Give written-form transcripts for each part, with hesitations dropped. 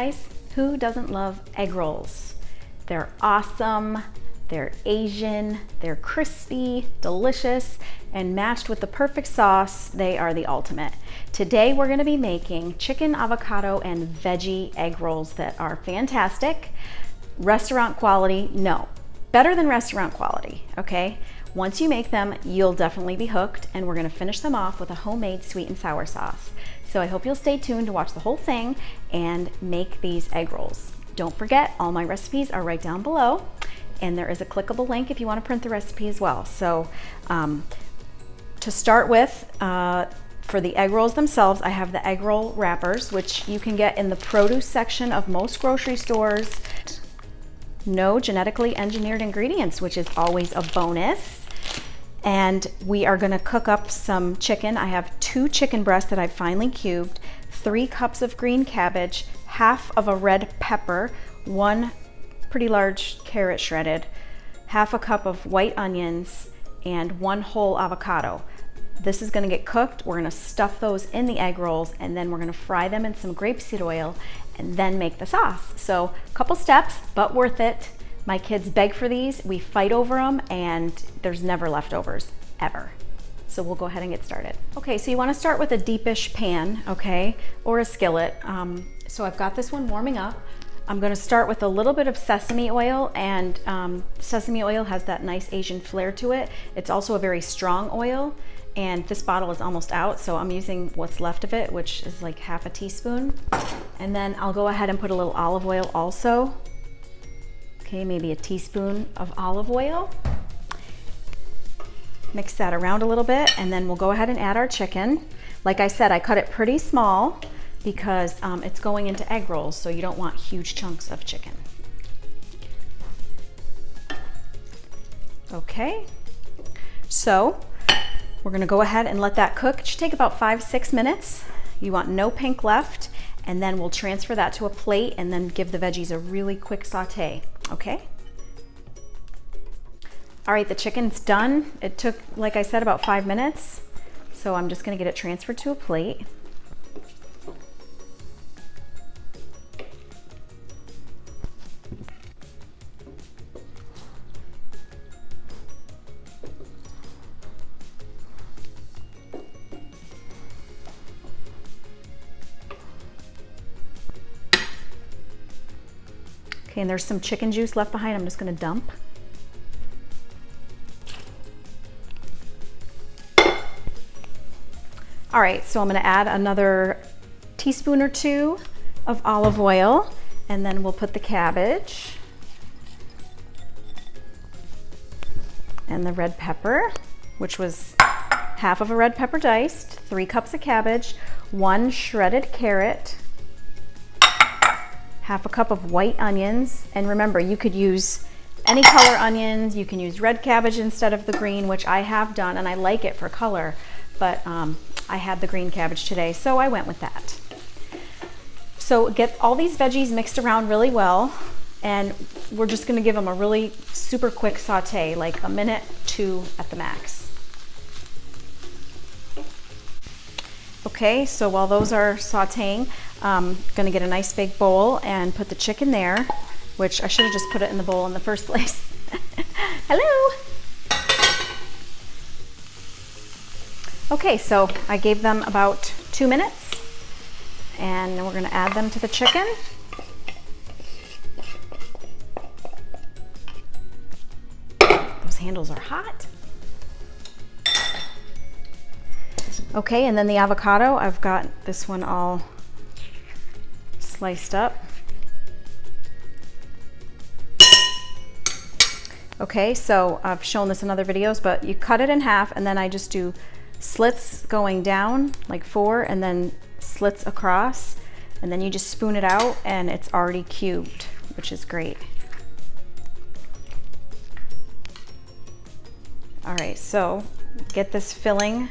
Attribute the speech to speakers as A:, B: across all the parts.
A: guys, who doesn't love egg rolls? They're awesome, they're Asian, they're crispy, delicious, and matched with the perfect sauce, they are the ultimate. Today we're gonna be making chicken, avocado, and veggie egg rolls that are fantastic. Restaurant quality, no, better than restaurant quality, okay? Once you make them, you'll definitely be hooked, and we're gonna finish them off with a homemade sweet and sour sauce. So I hope you'll stay tuned to watch the whole thing and make these egg rolls. Don't forget, all my recipes are right down below, and there is a clickable link if you want to print the recipe as well. So to start with, for the egg rolls themselves, I have the egg roll wrappers, which you can get in the produce section of most grocery stores. No genetically engineered ingredients, which is always a bonus. And we are gonna cook up some chicken. I have 2 chicken breasts that I've finely cubed, 3 cups of green cabbage, half of a red pepper, 1 pretty large carrot shredded, half a cup of white onions, and 1 whole avocado. This is gonna get cooked. We're gonna stuff those in the egg rolls, and then we're gonna fry them in some grapeseed oil and then make the sauce. So a couple steps, but worth it. My kids beg for these, we fight over them, and there's never leftovers, ever. So we'll go ahead and get started. Okay, so you wanna start with a deepish pan, okay, or a skillet. So I've got this one warming up. I'm gonna start with a little bit of sesame oil, and sesame oil has that nice Asian flair to it. It's also a very strong oil, and this bottle is almost out, so I'm using what's left of it, which is like half a teaspoon. And then I'll go ahead and put a little olive oil also. Okay, maybe a teaspoon of olive oil. Mix that around a little bit, and then we'll go ahead and add our chicken. Like I said, I cut it pretty small because it's going into egg rolls, so you don't want huge chunks of chicken. Okay, so we're gonna go ahead and let that cook. It should take about 5-6 minutes. You want no pink left, and then we'll transfer that to a plate and then give the veggies a really quick saute, okay? All right, the chicken's done. It took, like I said, about 5 minutes. So I'm just gonna get it transferred to a plate. Okay, and there's some chicken juice left behind. I'm just gonna dump. All right, so I'm gonna add another teaspoon or 2 of olive oil, and then we'll put the cabbage and the red pepper, which was half of a red pepper diced, 3 cups of cabbage, 1 shredded carrot, half a cup of white onions. And remember, you could use any color onions. You can use red cabbage instead of the green, which I have done, and I like it for color, but I had the green cabbage today, so I went with that. So get all these veggies mixed around really well, and we're just gonna give them a really super quick saute, like 1 minute, 2 at the max. Okay, so while those are sauteing, I'm gonna get a nice big bowl and put the chicken there, which I should have just put it in the bowl in the first place. Hello. Okay, so I gave them about 2 minutes, and then we're gonna add them to the chicken. Those handles are hot. Okay, and then the avocado, I've got this one all sliced up. Okay, so I've shown this in other videos, but you cut it in half, and then I just do slits going down, like 4, and then slits across, and then you just spoon it out, and it's already cubed, which is great. All right, so get this filling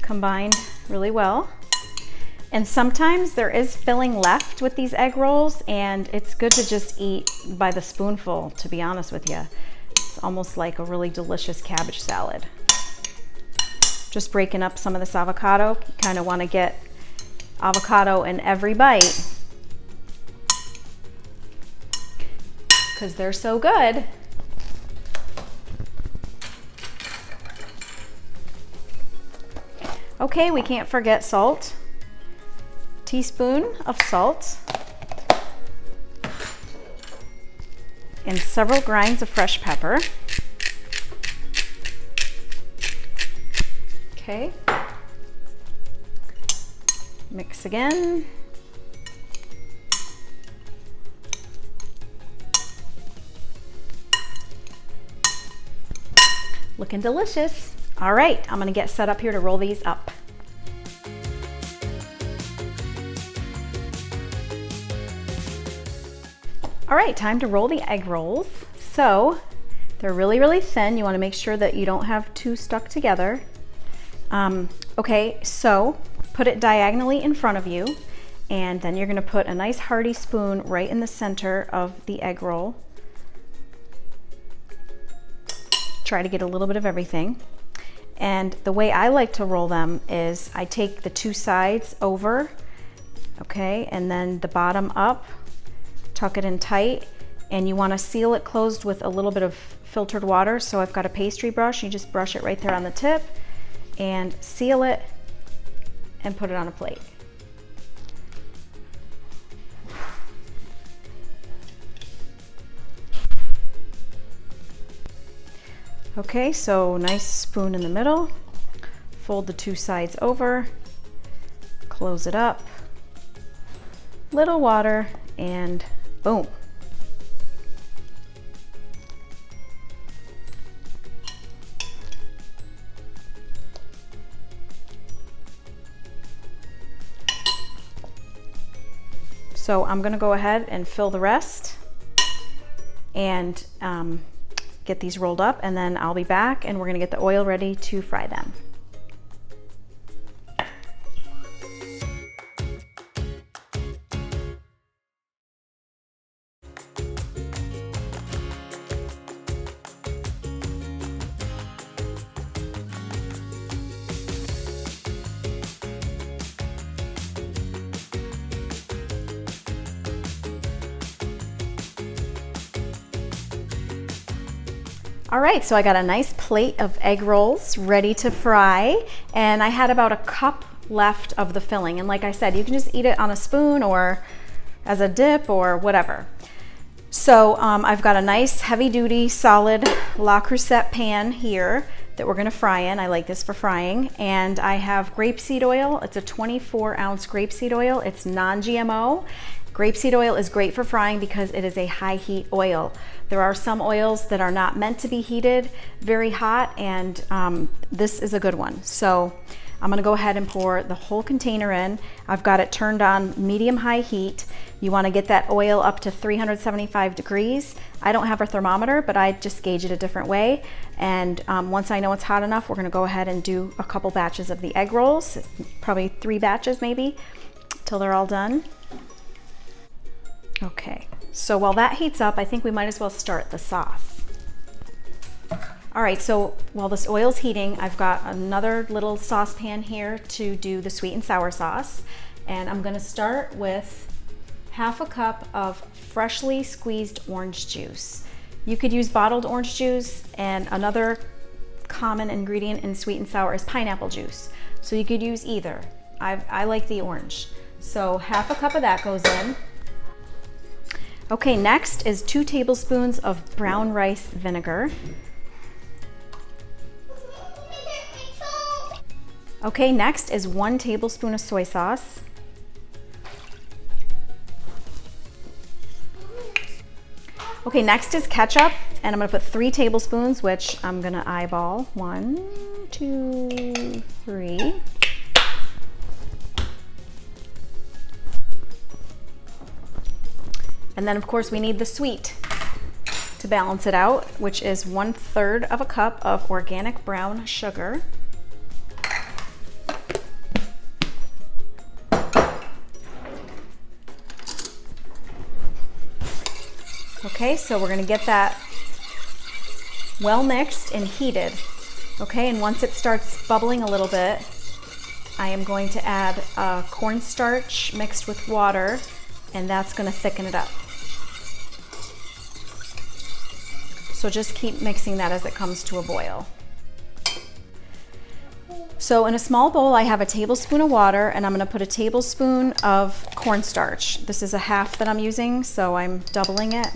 A: combined really well. And sometimes there is filling left with these egg rolls, and it's good to just eat by the spoonful, to be honest with you. It's almost like a really delicious cabbage salad. Just breaking up some of this avocado. You kind of want to get avocado in every bite. because they're so good. Okay, we can't forget salt. Teaspoon of salt. And several grinds of fresh pepper. Okay. Mix again. Looking delicious. All right, I'm gonna get set up here to roll these up. All right, time to roll the egg rolls. So they're really, really thin. You wanna make sure that you don't have two stuck together. Okay, so put it diagonally in front of you, and then you're gonna put a nice hearty spoon right in the center of the egg roll. Try to get a little bit of everything. And the way I like to roll them is I take the two sides over, okay, and then the bottom up, tuck it in tight, and you want to seal it closed with a little bit of filtered water. So I've got a pastry brush, you just brush it right there on the tip and seal it and put it on a plate. Okay, so nice spoon in the middle, fold the two sides over, close it up, little water, and boom. So I'm gonna go ahead and fill the rest and get these rolled up, and then I'll be back and we're gonna get the oil ready to fry them. All right, so I got a nice plate of egg rolls ready to fry, and I had about a cup left of the filling. And like I said, you can just eat it on a spoon or as a dip or whatever. So I've got a nice heavy-duty solid Le Creuset pan here that we're gonna fry in. I like this for frying. And I have grapeseed oil. It's a 24-ounce grapeseed oil. It's non-GMO. Grapeseed oil is great for frying because it is a high heat oil. There are some oils that are not meant to be heated very hot, and this is a good one. So I'm gonna go ahead and pour the whole container in. I've got it turned on medium-high heat. You wanna get that oil up to 375 degrees. I don't have a thermometer, but I just gauge it a different way. And once I know it's hot enough, we're gonna go ahead and do a couple batches of the egg rolls, probably 3 batches maybe, till they're all done. Okay, so while that heats up, I think we might as well start the sauce. All right, so while this oil's heating, I've got another little saucepan here to do the sweet and sour sauce. And I'm gonna start with half a cup of freshly squeezed orange juice. You could use bottled orange juice, and another common ingredient in sweet and sour is pineapple juice. So you could use either. I like the orange. So half a cup of that goes in. Okay, next is 2 tablespoons of brown rice vinegar. Okay, next is 1 tablespoon of soy sauce. Okay, next is ketchup, and I'm gonna put 3 tablespoons, which I'm gonna eyeball. 1, 2, 3. And then of course we need the sweet to balance it out, which is 1/3 of a cup of organic brown sugar. Okay, so we're gonna get that well mixed and heated. Okay, and once it starts bubbling a little bit, I am going to add cornstarch mixed with water, and that's gonna thicken it up. So just keep mixing that as it comes to a boil. So in a small bowl, I have a tablespoon of water, and I'm gonna put a tablespoon of cornstarch. This is a half that I'm using, so I'm doubling it.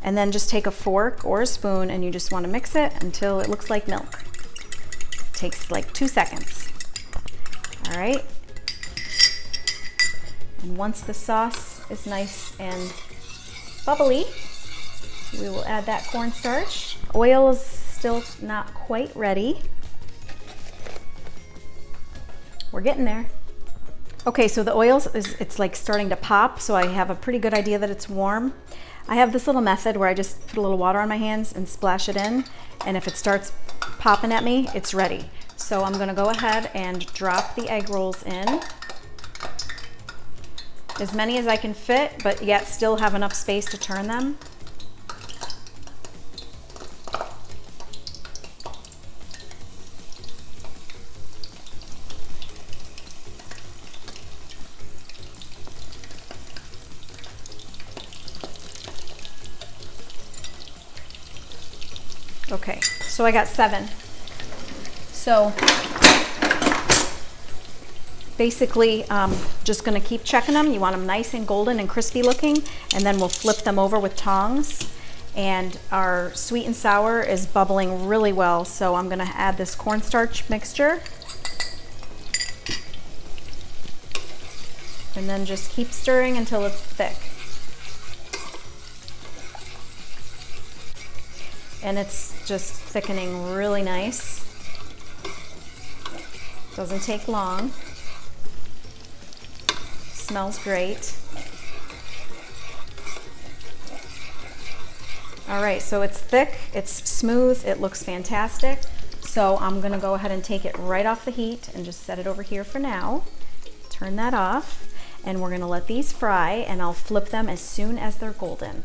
A: And then just take a fork or a spoon, and you just wanna mix it until it looks like milk. It takes like 2 seconds. All right. And once the sauce is nice and bubbly, we will add that cornstarch. Oil is still not quite ready. We're getting there. Okay, so the oil it's like starting to pop, so I have a pretty good idea that it's warm. I have this little method where I just put a little water on my hands and splash it in, and if it starts popping at me, it's ready. So I'm gonna go ahead and drop the egg rolls in. As many as I can fit, but yet still have enough space to turn them. Okay, so I got 7. So basically, just gonna keep checking them. You want them nice and golden and crispy looking, and then we'll flip them over with tongs. And our sweet and sour is bubbling really well, so I'm gonna add this cornstarch mixture. And then just keep stirring until it's thick. And it's just thickening really nice. Doesn't take long. Smells great. All right, so it's thick, it's smooth, it looks fantastic. So I'm gonna go ahead and take it right off the heat and just set it over here for now. Turn that off, and we're gonna let these fry, and I'll flip them as soon as they're golden.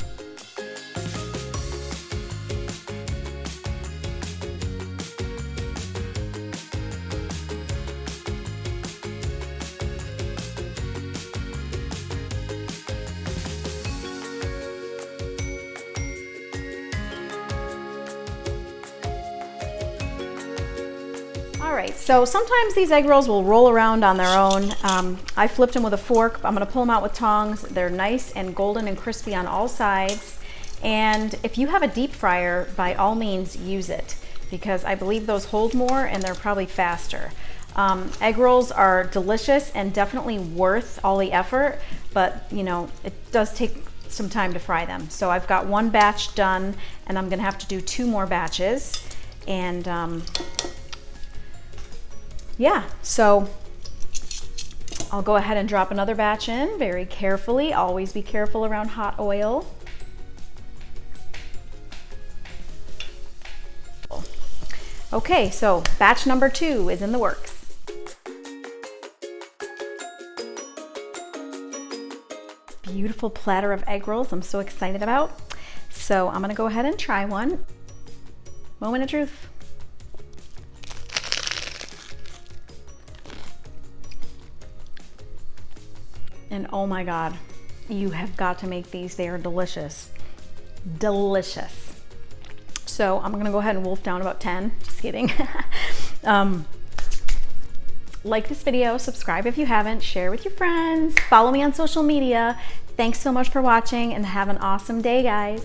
A: All right, so sometimes these egg rolls will roll around on their own. I flipped them with a fork. I'm gonna pull them out with tongs. They're nice and golden and crispy on all sides. And if you have a deep fryer, by all means use it, because I believe those hold more and they're probably faster. Egg rolls are delicious and definitely worth all the effort, but you know, it does take some time to fry them. So I've got 1 batch done, and I'm gonna have to do 2 more batches. And yeah, so I'll go ahead and drop another batch in very carefully. Always be careful around hot oil. Okay, so batch number 2 is in the works. Beautiful platter of egg rolls I'm so excited about. So I'm gonna go ahead and try one. Moment of truth. And oh my God, you have got to make these. They are delicious. Delicious. So I'm gonna go ahead and wolf down about 10, just kidding. Like this video, subscribe if you haven't, share with your friends, follow me on social media. Thanks so much for watching, and have an awesome day, guys.